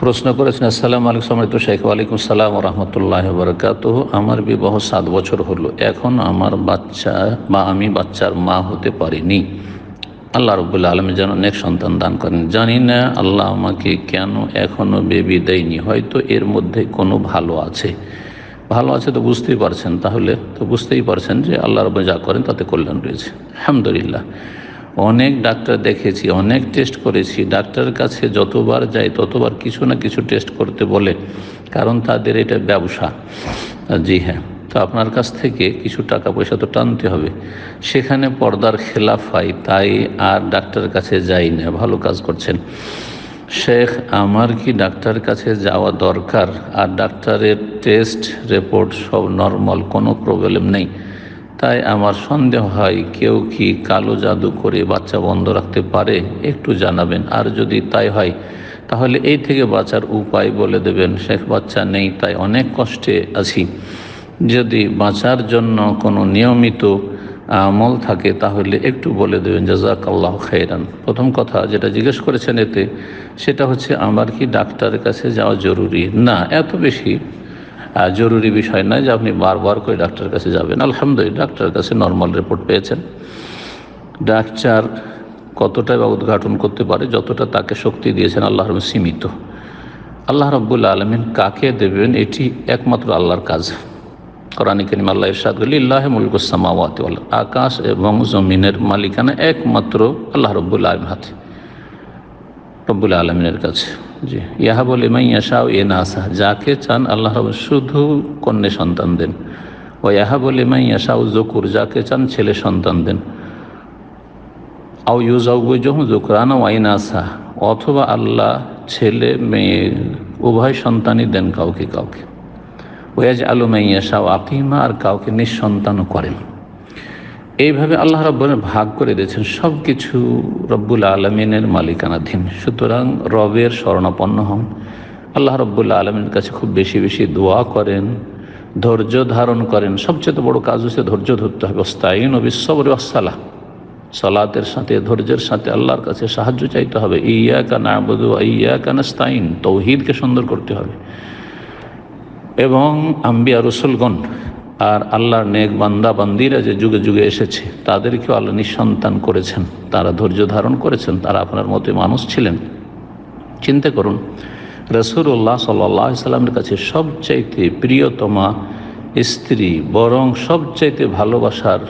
প্রশ্ন করেছেন, আসসালামু আলাইকুম সম্মানিত শেখ। ওয়ালাইকুম সালাম ওয়া রাহমাতুল্লাহি ওয়া বারাকাতুহু। আমার বিবাহ 7 বছর হলো, এখন আমার আমি বাচ্চার মা হতে পারিনি। আল্লাহ রাব্বুল আলামিন যেন নেক সন্তান দান করেন। জানি না আল্লাহ আমাকে কেন এখনো বেবি দেয়নি, হয়তো এর মধ্যে কোনো ভালো আছে। ভালো আছে তো বুঝতেই পারছেন, তাহলে তো বুঝতেই পারছেন যে আল্লাহ রাব্বুল যা করেন তাতে কল্যাণ রয়েছে। আলহামদুলিল্লাহ। অনেক ডাক্তার দেখেছি, অনেক টেস্ট করেছি, ডাক্তারের কাছে যতবার যাই ততবার কিছু না কিছু টেস্ট করতে বলে, কারণ তাদের এটা ব্যবসা। জি হ্যাঁ, তো আপনার কাছ থেকে কিছু টাকা পয়সা তো টানতে হবে, সেখানে পর্দার খেলাফ হয়, তাই আর ডাক্তারের কাছে যাই না। ভালো কাজ করছেন শেখ। আমার কি ডাক্তারের কাছে যাওয়া দরকার? আর ডাক্তারের টেস্ট রিপোর্ট সব নর্মাল, কোনো প্রবলেম নেই, তাই আমার সন্দেহ হয় কেউ কি কালো জাদু করে বাচ্চা বন্ধ রাখতে পারে? একটু জানাবেন। আর যদি তাই হয় তাহলে এই থেকে বাঁচার উপায় বলে দেবেন। শেখ, বাচ্চা নেই তাই অনেক কষ্টে আছি, যদি বাঁচার জন্য কোনো নিয়মিত আমল থাকে তাহলে একটু বলে দেবেন। জাযাকাল্লাহু খাইরান। প্রথম কথা যেটা জিজ্ঞেস করেছেন এতে, সেটা হচ্ছে আমার কি ডাক্তারের কাছে যাওয়া জরুরি? না, এত বেশি জরুরি বিষয় নয় যে আপনি বারবার করে ডাক্তারের কাছে যাবেন। আলহামদুলিল্লাহ, ডাক্তারের কাছে নর্মাল রিপোর্ট পেয়েছেন। ডাক্তার কতটা বা উদ্ঘাটন করতে পারে, যতটা তাকে শক্তি দিয়েছেন আল্লাহর সীমিত। আল্লাহ রাব্বুল আলামিন কাকে দেবেন এটি একমাত্র আল্লাহর কাজ। কোরআনে কারীমে আল্লাহ ইরশাদ করেন, লিল্লাহি মুলকুস সামাওয়াতি ওয়াল আরদ। আকাশ এবং জমিনের মালিকানা একমাত্র আল্লাহ রাব্বুল আলামিনের হাতে, রব্বুল আলমিনের কাছে। জি, ইয়াহাবু লিমান ইয়াশাউ ইনাসা, যাকে চান আল্লাহ রাব্বুল শুধু কন্যা সন্তান দেন। ও ইয়াহাবু লিমান ইয়াশাউ যুকুর, যাকে চান ছেলে সন্তান দেন। আও ইউজাউযুহুম যুকরানা ওয়া ইনাসা, অথবা আল্লাহ ছেলে মেয়ে উভয় সন্তানই দেন কাউকে কাউকে। ওয়াজআলু মান ইয়াশাউ আকিমা, আর কাউকে নিঃসন্তানও করেন। এইভাবে আল্লাহ রাব্বুল ভাগ করে দিয়েছেন, সব কিছু রব্বুল আলমিনের মালিকানাধীন। সুতরাং রবের শরণাপন্ন হন, আল্লাহ রব্বুল আলমিনের কাছে খুব বেশি বেশি দোয়া করেন, ধৈর্য ধারণ করেন। সবচেয়ে বড় কাজ হচ্ছে ধৈর্য ধরতে হবে। ওয়াস্তাইনু বিস-সাবরি ওয়াস-সালাহ, সালাতের সাথে ধৈর্যের সাথে আল্লাহর কাছে সাহায্য চাইতে হবে। ইয়্যাকা না'বুদু ওয়া ইয়্যাকা নাস্তাইন, তৌহিদকে সুন্দর করতে হবে। এবং আম্বিয়া রসুলগণ আর আল্লাহর নেক বান্দা বান্দিরা যে যুগে যুগে এসেছে, তাদেরকেও আল্লাহ নিঃসন্তান করেছেন, তারা ধৈর্য ধারণ করেছেন, তারা আপনার মতে মানুষ ছিলেন। চিন্তা করুন, রাসূলুল্লাহ সাল্লাল্লাহু আলাইহি সাল্লামের কাছে সবচাইতে প্রিয়তমা স্ত্রী, বরং সবচাইতে ভালোবাসার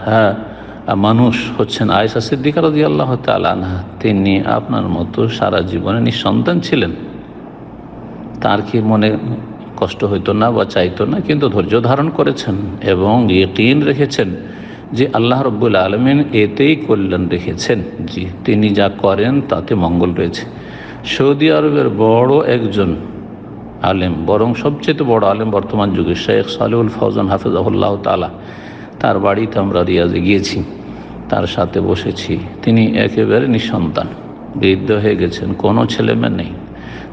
মানুষ হচ্ছেন আয়েশা সিদ্দিকা রাদিয়াল্লাহু তাআলা আনহা। তিনি আপনার মতো সারা জীবনে নিঃসন্তান ছিলেন, তার কি মনে কষ্ট হইতো না বা চাইতো না? কিন্তু ধৈর্য ধারণ করেছেন এবং ইয়াকিন রেখেছেন যে আল্লাহ রাব্বুল আলামিন এতেই কল্যাণ রেখেছেন। জি, তিনি যা করেন তাতে মঙ্গল রয়েছে। সৌদি আরবের বড় একজন আলেম, বরং সবচেয়ে বড় আলেম বর্তমান যুগে, শেখ সালেহুল ফওজান হাফিজাহুল্লাহ তাআলা, তার বাড়িতে আমরা রিয়াজে গিয়েছি, তার সাথে বসেছি। তিনি একেবারে নিঃসন্তান, বৃদ্ধ হয়ে গেছেন, কোনো ছেলে মেয়ে নেই।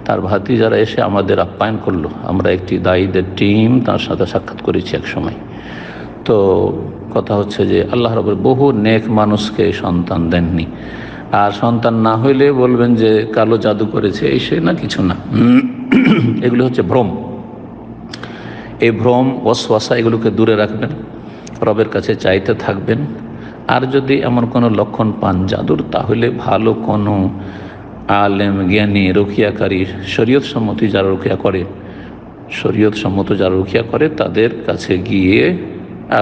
তার ভাতিজারা এসে আমাদের আপ্যায়ন করলো, আমরা একটি দায়ীদের টিম তার সাথে সাক্ষাৎ করেছি এক সময়। তো কথা হচ্ছে যে আল্লাহ রাব্বুল বহু নেক মানুষকে সন্তান দেননি, আর সন্তান না হইলে বলবেন যে কালো জাদু করেছে, এই সে না, কিছু না। এগুলো হচ্ছে ভ্রম। এই ভ্রম ওয়াসওয়াসা এগুলোকে দূরে রাখবেন, রবের কাছে চাইতে থাকবেন। আর যদি এমন কোনো লক্ষণ পান জাদুর, তাহলে ভালো কোনো আলেম, জ্ঞানী, রুকিয়াকারী, শরীয়ত সম্মতি যারা রুকিয়া করে, শরীয়ত সম্মত যারা রুকিয়া করে, তাদের কাছে গিয়ে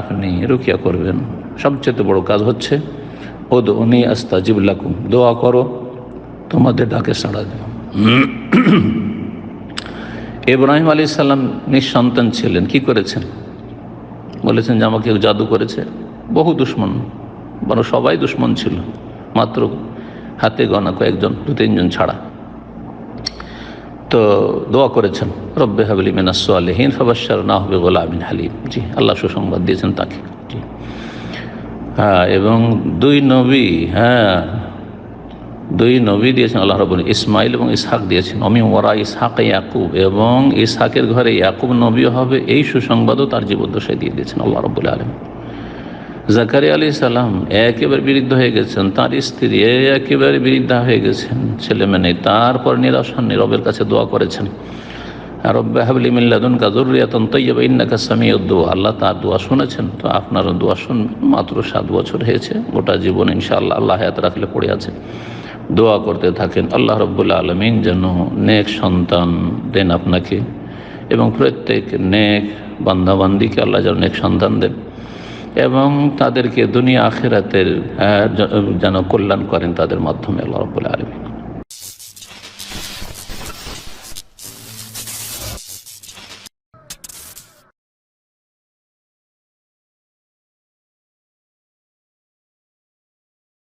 আপনি রুকিয়া করবেন। সবচেয়ে বড় কাজ হচ্ছে উদউনি আস্তাজিব লাকুম, দোয়া করো তোমাদের ডাকে সাড়া দেব। ইব্রাহিম আলাইহিস সালাম নিঃসন্তান ছিলেন, কি করেছেন? বলেছেন যে আমাকে জাদু করেছে। বহু দুশ্মন, বড় সবাই দুশ্মন ছিল, মাত্র হাতে গোনা কয়েকজন, 2-3 জন ছাড়া। তো দোয়া করেছেন, রব্বে হাবলি মিনাস সালিহিন ফাবাশশারনাহু বিগুলামিন হালিম। জি, আল্লাহ সুসংবাদ দিয়েছেন তাকে। জি হ্যাঁ, এবং 2 নবী, দুই নবী দিয়েছেন আল্লাহ রাব্বুল, ইসমাইল এবং ইসহাক দিয়েছেন। অমি ওয়ারা ইসহাক ইয়াকুব, এবং ইসহাকের ঘরে ইয়াকুব নবী হবে, এই সুসংবাদও তার জীবদ্দশায় দিয়ে দিয়েছেন আল্লাহ রাব্বুল আলামিন। জাকারিয়া আলাইহিস সালাম একেবারে বিরুদ্ধ হয়ে গেছেন, তার স্ত্রী একেবারে বিরুদ্ধা হয়ে গেছেন, ছেলে মেয়ে নেই, তারপর নিরাসন্নি রবের কাছে দোয়া করেছেন, রব্বে হাবলি মিন লাদুনকা যুররিয়াতান তাইয়্যিবা ইন্নাকা সামিউদ দুআ। আল্লাহ তার দোয়া শুনেছেন, তো আপনারও দোয়া শুনবেন। মাত্র 7 বছর হয়েছে, গোটা জীবন ইনশাআল্লাহ আল্লাহ হায়াত রাখলে পড়ে আছে। দোয়া করতে থাকেন আল্লাহ রাব্বুল আলামিন যেন নেক সন্তান দেন আপনাকে, এবং প্রত্যেক নেক বান্দাবান্দিকে আল্লাহ যেন নেক সন্তান দেন এবং তাদেরকে দুনিয়া আখিরাতের যেন কল্যাণ করেন তাদের মাধ্যমে, আল্লাহ রাব্বুল আলামিন।